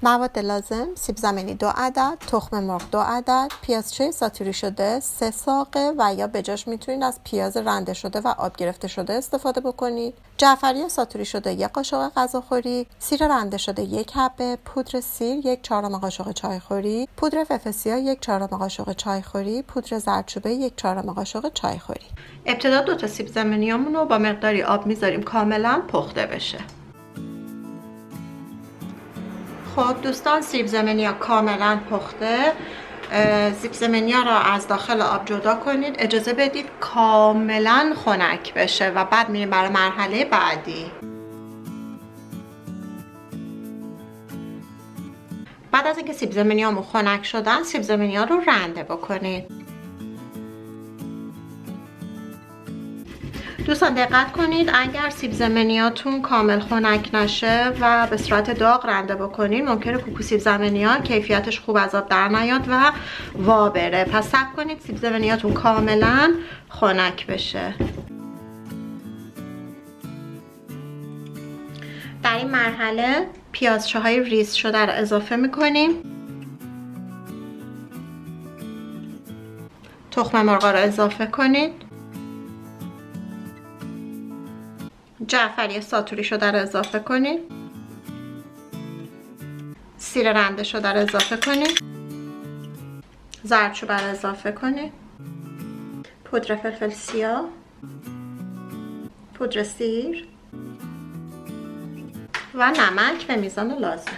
مواد لازم: سیب زمینی 2 عدد، تخم مرغ 2 عدد، پیازچه ساتوری شده 3 ساقه و یا بجاش میتونید از پیاز رنده شده و آب گرفته شده استفاده بکنید. جعفری ساتوری شده 1 قاشق غذاخوری، سیر رنده شده 1 حبه، پودر سیر 1/4 قاشق چایخوری، پودر فلفل سیاه 1/4 قاشق چایخوری، پودر زردچوبه 1/4 قاشق چایخوری. ابتدا 2 تا سیب زمینیامون رو با مقداری آب میذاریم کاملا پخته بشه. خب دوستان، سیب زمینی‌ها کاملا پخته. سیب زمینی‌ها را از داخل آب جدا کنید، اجازه بدید کاملا خنک بشه و بعد میریم برای مرحله بعدی. بعد از اینکه سیب زمینی‌هامون خنک شدن، سیب زمینی‌ها رو رنده بکنید. دوستان دقت کنید اگر سیب زمینیاتون کامل خنک نشه و به صورت داغ رنده بکنید، ممکنه کوکو سیب زمینی‌ها کیفیتش خوب از آب در نیاد و وا بره. پس صبر کنید سیب زمینیاتون کاملا خنک بشه. در این مرحله پیازچه های ریز شده رو اضافه میکنیم. تخم مرغ رو اضافه کنید. جعفری ساتوری شده رو اضافه کنید. سیر رنده شده رو اضافه کنید. زردچوبه رو اضافه کنید. پودر فلفل سیاه، پودر سیر و نمک به میزان لازم.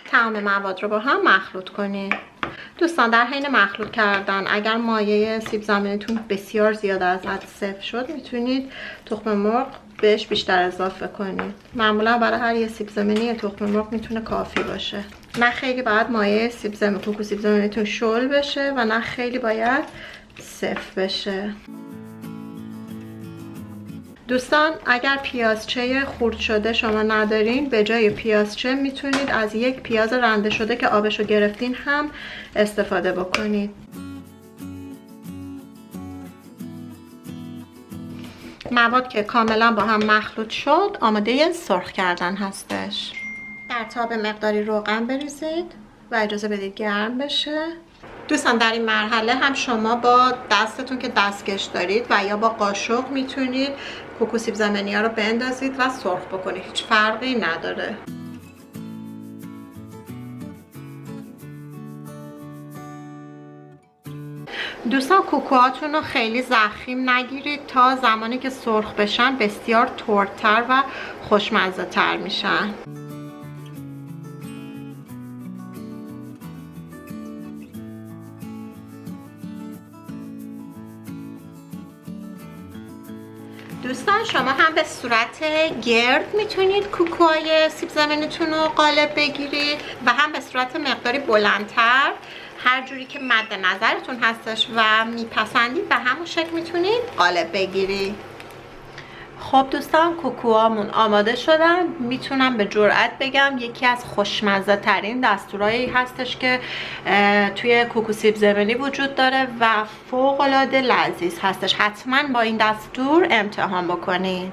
تمام مواد رو با هم مخلوط کنید. دوستان در حین مخلوط کردن اگر مایه سیب زمینیتون بسیار زیاد از حد سفت شد، میتونید تخم مرغ بهش بیشتر اضافه کنید. معمولا برای هر یه سیب زمینی تخم مرغ میتونه کافی باشه. نه خیلی باید مایه کوکو سیب زمینیتون شل بشه و نه خیلی باید سفت بشه. دوستان اگر پیازچه خرد شده شما ندارین، به جای پیازچه میتونید از 1 پیاز رنده شده که آبشو گرفتین هم استفاده بکنید. مواد که کاملا با هم مخلوط شد آماده سرخ کردن هستش. در تاب مقداری روغن بریزید و اجازه بدید گرم بشه. دوستان در این مرحله هم شما با دستتون که دستکش دارید و یا با قاشق میتونید کوکو سیب زمینی‌ها رو بندازید و سرخ بکنید، هیچ فرقی نداره. دوستان کوکوهاتون رو خیلی ضخیم نگیرید تا زمانی که سرخ بشن بسیار ترش‌تر و خوشمزه تر میشن. دوستان شما هم به صورت گرد میتونید کوکوهای سیب زمینیتون رو قالب بگیرید و هم به صورت مقداری بلندتر، هر جوری که مد نظرتون هستش و میپسندید به همون شکل میتونید قالب بگیرید. خب دوستان کوکوهامون آماده شدن. میتونم به جرئت بگم یکی از خوشمزه ترین دستورایی هستش که توی کوکو سیب زمینی وجود داره و فوق العاده لذیذ هستش. حتما با این دستور امتحان بکنید.